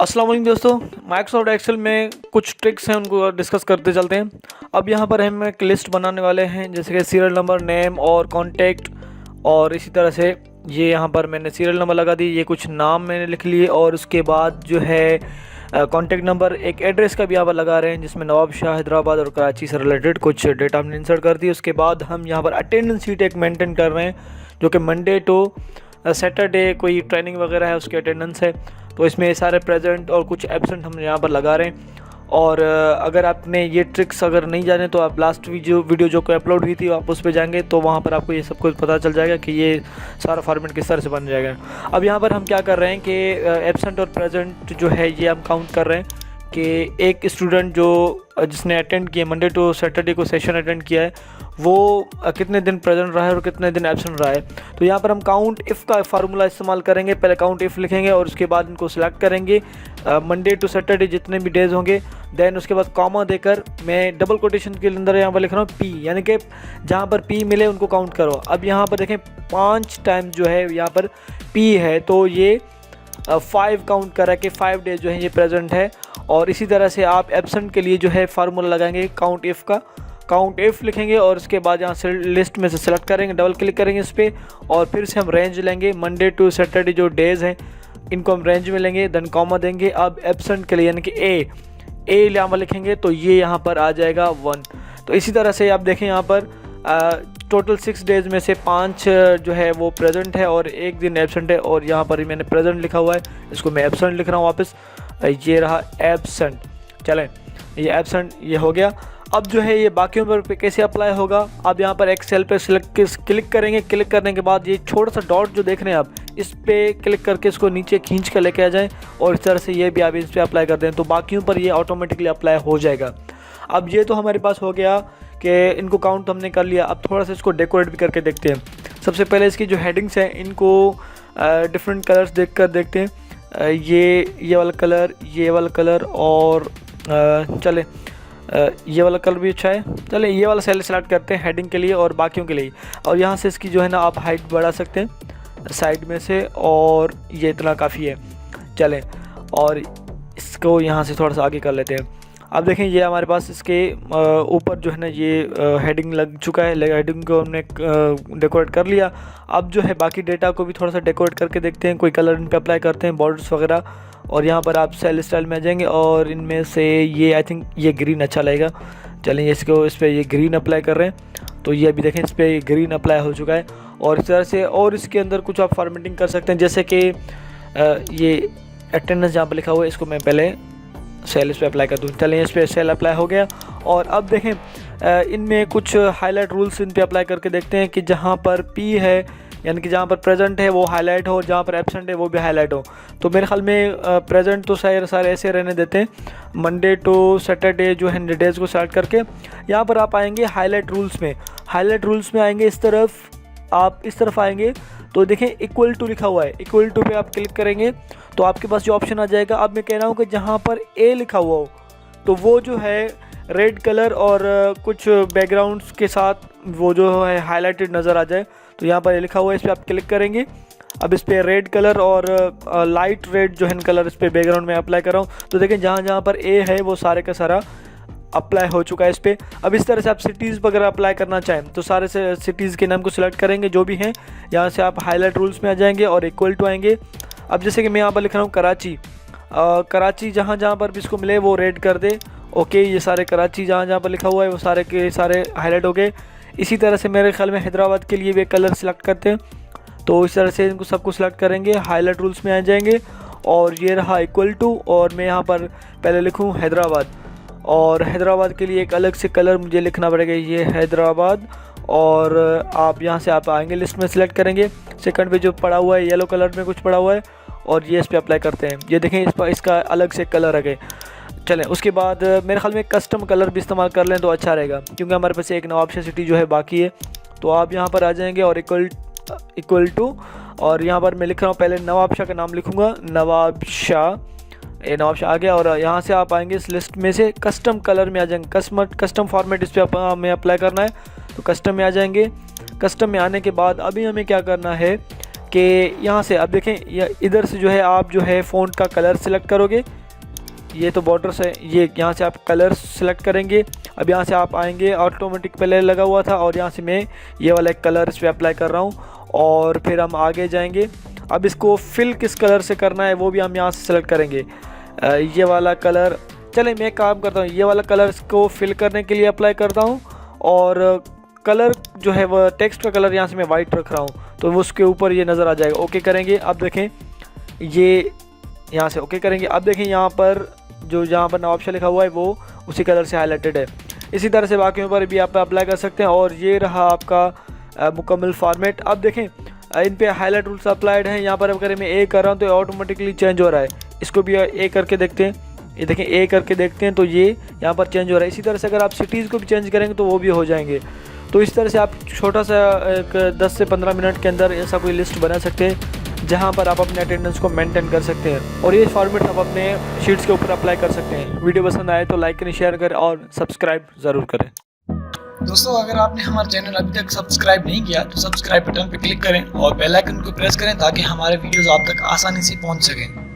अस्सलाम वालेकुम दोस्तों। माइक्रोसॉफ्ट एक्सेल में कुछ ट्रिक्स हैं, उनको डिस्कस करते चलते हैं। अब यहाँ पर हम एक लिस्ट बनाने वाले हैं, जैसे कि सीरियल नंबर, नेम और कॉन्टैक्ट। और इसी तरह से ये यहाँ पर मैंने सीरियल नंबर लगा दी, ये कुछ नाम मैंने लिख लिए। और उसके बाद जो है कॉन्टैक्ट नंबर, एक एड्रेस का भी यहाँ पर लगा रहे हैं, जिसमें नवाब शाह, हैदराबाद और कराची से रिलेटेड कुछ डेटा हमने इंसर्ट कर दी। उसके बाद हम यहाँ पर अटेंडेंस शीट एक मेंटेन कर रहे हैं, जो कि मंडे टू सैटरडे कोई ट्रेनिंग वगैरह है उसकी अटेंडेंस है। तो इसमें सारे प्रेजेंट और कुछ एब्सेंट हम यहाँ पर लगा रहे हैं। और अगर आपने ये ट्रिक्स अगर नहीं जाने तो आप लास्ट वीडियो जो कोई अपलोड हुई थी आप उस पर जाएंगे, तो वहाँ पर आपको ये सब कुछ पता चल जाएगा कि ये सारा फॉर्मेट किस तरह से बन जाएगा। अब यहाँ पर हम क्या कर रहे हैं कि एब्सेंट और प्रेजेंट जो है ये हम काउंट कर रहे हैं कि एक स्टूडेंट जिसने अटेंड किया मंडे टू सैटरडे को सेशन अटेंड किया है, वो कितने दिन प्रेजेंट रहा है और कितने दिन एब्सेंट रहा है। तो यहाँ पर हम काउंट इफ़ का फार्मूला इस्तेमाल करेंगे। पहले काउंट इफ़ लिखेंगे और उसके बाद इनको सिलेक्ट करेंगे, मंडे टू सैटरडे जितने भी डेज़ होंगे। देन उसके बाद कॉमा देकर मैं डबल कोटेशन के अंदर यहाँ पर लिख रहा हूँ पी, यानी कि जहाँ पर पी मिले उनको काउंट करो। अब यहाँ पर देखें 5 टाइम जो है यहाँ पर पी है, तो ये 5 काउंट करा कि 5 डेज जो है ये प्रेजेंट है। और इसी तरह से आप एब्सेंट के लिए जो है फार्मूला लगाएंगे काउंट इफ़ का, काउंट इफ़ लिखेंगे और उसके बाद यहाँ से लिस्ट में से सेलेक्ट करेंगे, डबल क्लिक करेंगे इस पर और फिर से हम रेंज लेंगे। मंडे टू सैटरडे जो डेज़ हैं इनको हम रेंज में लेंगे, देन कॉमा देंगे। अब एब्सेंट के लिए यानी कि ए यहाँ पर लिखेंगे, तो ये यहाँ पर आ जाएगा 1। तो इसी तरह से आप देखें यहाँ पर टोटल 6 डेज़ में से 5 जो है वो प्रेजेंट है और 1 दिन एब्सेंट है। और यहाँ पर ही मैंने प्रेजेंट लिखा हुआ है, इसको मैं एब्सेंट लिख रहा हूँ वापस, ये रहा एब्सेंट। चलें, ये एब्सेंट ये हो गया। अब जो है ये बाकियों पर कैसे अप्लाई होगा, आप यहाँ पर एक्सेल पे क्लिक करेंगे। क्लिक करने के बाद ये छोटा सा डॉट जो देख रहे हैं आप, इस पर क्लिक करके इसको नीचे खींच कर लेके आ जाएं और इस तरह से ये भी आप इस पर अप्लाई कर दें, तो बाकियों पर ये ऑटोमेटिकली अप्लाई हो जाएगा। अब ये तो हमारे पास हो गया कि इनको काउंट हमने कर लिया। अब थोड़ा सा इसको डेकोरेट भी करके देखते हैं। सबसे पहले इसकी जो हेडिंग्स हैं इनको डिफरेंट कलर्स देखते हैं। ये वाला कलर, ये वाला कलर और चले ये वाला कलर भी अच्छा है। चले ये वाला सेल सेलेक्ट करते हैं हेडिंग के लिए और बाकियों के लिए। और यहाँ से इसकी जो है ना आप हाइट बढ़ा सकते हैं साइड में से, और ये इतना काफ़ी है। चलें और इसको यहाँ से थोड़ा सा आगे कर लेते हैं। अब देखें ये हमारे पास इसके ऊपर जो है ना ये हेडिंग लग चुका है। हेडिंग को हमने डेकोरेट कर लिया। अब जो है बाकी डेटा को भी थोड़ा सा डेकोरेट करके देखते हैं, कोई कलर इन पे अप्लाई करते हैं, बॉर्डर्स वगैरह। और यहाँ पर आप सेल स्टाइल में आ जाएंगे और इनमें से ये आई थिंक ये ग्रीन अच्छा लगेगा। चलिए इसको इस पर ये ग्रीन अप्लाई कर रहे हैं, तो ये अभी देखें इस पर ग्रीन अप्लाई हो चुका है। और इस तरह से और इसके अंदर कुछ आप फॉर्मेटिंग कर सकते हैं, जैसे कि ये अटेंडेंस जहाँ पर लिखा हुआ है इसको मैं पहले सेल इस पर अप्लाई कर दूँ। चलिए इस पर सेल अप्लाई हो गया। और अब देखें इनमें कुछ हाईलाइट रूल्स इन पे अप्लाई करके देखते हैं कि जहाँ पर पी है यानी कि जहाँ पर प्रेजेंट है वो हाईलाइट हो, जहाँ पर एब्सेंट है वो भी हाईलाइट हो। तो मेरे ख्याल में प्रेजेंट तो सारे ऐसे रहने देते हैं। मंडे टू सैटरडे जो है डेज़ को सेलेक्ट करके यहाँ पर आप आएंगे हाईलाइट रूल्स में। हाईलाइट रूल्स में आएंगे इस तरफ, आप इस तरफ आएंगे तो देखें इक्वल टू लिखा हुआ है। इक्वल टू पे आप क्लिक करेंगे तो आपके पास जो ऑप्शन आ जाएगा। अब मैं कह रहा हूँ कि जहाँ पर ए लिखा हुआ हो तो वो जो है रेड कलर और कुछ बैकग्राउंड्स के साथ वो जो है हाईलाइटेड नज़र आ जाए, तो यहाँ पर ए लिखा हुआ है, इस पर आप क्लिक करेंगे। अब इस पर रेड कलर और लाइट रेड जो है कलर इस पर बैकग्राउंड में अप्लाई कर रहा हूँ, तो देखें जहाँ जहाँ पर ए है वो सारे का सारा अप्लाई हो चुका है इस पर। अब इस तरह से आप सिटीज़ वगैरह अप्लाई करना चाहें तो सारे से सिटीज़ के नाम को सिलेक्ट करेंगे जो भी हैं। यहाँ से आप हाईलाइट रूल्स में आ जाएंगे और इक्वल टू आएंगे। अब जैसे कि मैं यहाँ पर लिख रहा हूँ कराची, कराची जहाँ जहाँ पर भी इसको मिले वो रेड कर दे। ओके, ये सारे कराची जहाँ जहाँ पर लिखा हुआ है वो सारे के सारे हाईलाइट हो गए। इसी तरह से मेरे ख्याल में हैदराबाद के लिए भी कलर सेलेक्ट करते हैं, तो इस तरह से इनको सबको सिलेक्ट करेंगे, हाईलाइट रूल्स में आ जाएंगे। और ये रहा इक्वल टू, और मैं यहाँ पर पहले लिखूँ हैदराबाद, और हैदराबाद के लिए एक अलग से कलर मुझे लिखना पड़ेगा, ये हैदराबाद। और आप यहाँ से आप आएंगे लिस्ट में सेलेक्ट करेंगे, सेकंड पे जो पड़ा हुआ है येलो कलर में कुछ पड़ा हुआ है और ये इस पर अप्लाई करते हैं। ये देखें इस पर इसका अलग से कलर आ गए। चलें उसके बाद मेरे ख्याल में कस्टम कलर भी इस्तेमाल कर लें तो अच्छा रहेगा, क्योंकि हमारे पास एक नवाबशाह सिटी जो है बाकी है। तो आप यहाँ पर आ जाएंगे और इक्वल टू, और यहाँ पर मैं लिख रहा हूँ पहले नवाबशाह का नाम लिखूँगा, नवाबशाह। ये नवाबशाह आ गया। और यहाँ से आप आएंगे इस लिस्ट में से कस्टम कलर में आ जाएंगे, कस्टम फॉर्मेट इस पर हमें अप्लाई करना है, तो कस्टम में आ जाएंगे। कस्टम में आने के बाद अभी हमें क्या करना है कि यहाँ से अब देखें इधर से जो है आप जो है फ़ॉन्ट का कलर सिलेक्ट करोगे। ये तो बॉर्डर्स है, ये यहाँ से आप कलर सेलेक्ट करेंगे। अब यहाँ से आप आएंगे, ऑटोमेटिक पहले लगा हुआ था और यहाँ से मैं ये वाला एक कलर इस पर अप्लाई कर रहा हूँ और फिर हम आगे जाएंगे। अब इसको फिल किस कलर से करना है वो भी हम यहाँ से सेलेक्ट करेंगे। ये वाला कलर, चले मैं काम करता हूँ, ये वाला कलर इसको फिल करने के लिए अप्लाई करता हूँ और कलर जो है वह टेक्स्ट का कलर यहाँ से मैं वाइट रख रहा हूँ, तो वो उसके ऊपर ये नज़र आ जाएगा। ओके करेंगे। अब देखें ये यहाँ से ओके करेंगे। अब देखें यहाँ पर जो जहाँ पर नवाब शाह लिखा हुआ है वो उसी कलर से हाईलाइटेड है। इसी तरह से बाकियों पर भी आप अप्लाई कर सकते हैं और ये रहा आपका मुकम्मल फॉर्मेट। अब देखें इन पे हाईलाइट रूल्स अप्लाइड हैं। यहाँ पर अगर मैं ए कर रहा हूँ तो ऑटोमेटिकली चेंज हो रहा है। इसको भी ए करके देखते हैं, ये देखें ए करके देखते हैं तो ये यहाँ पर चेंज हो रहा है। इसी तरह से अगर आप सिटीज़ को भी चेंज करेंगे तो वो भी हो जाएंगे। तो इस तरह से आप छोटा सा एक 10 से 15 मिनट के अंदर ऐसा कोई लिस्ट बना सकते हैं जहाँ पर आप अपने अटेंडेंस को मेंटेन कर सकते हैं और ये फॉर्मेट आप अपने शीट्स के ऊपर अप्लाई कर सकते हैं। वीडियो पसंद आए तो लाइक करें, शेयर करें और सब्सक्राइब ज़रूर करें। दोस्तों, अगर आपने हमारा चैनल अभी तक सब्सक्राइब नहीं किया तो सब्सक्राइब बटन पर क्लिक करें और बेल आइकन को प्रेस करें ताकि हमारे वीडियोस आप तक आसानी से पहुंच सकें।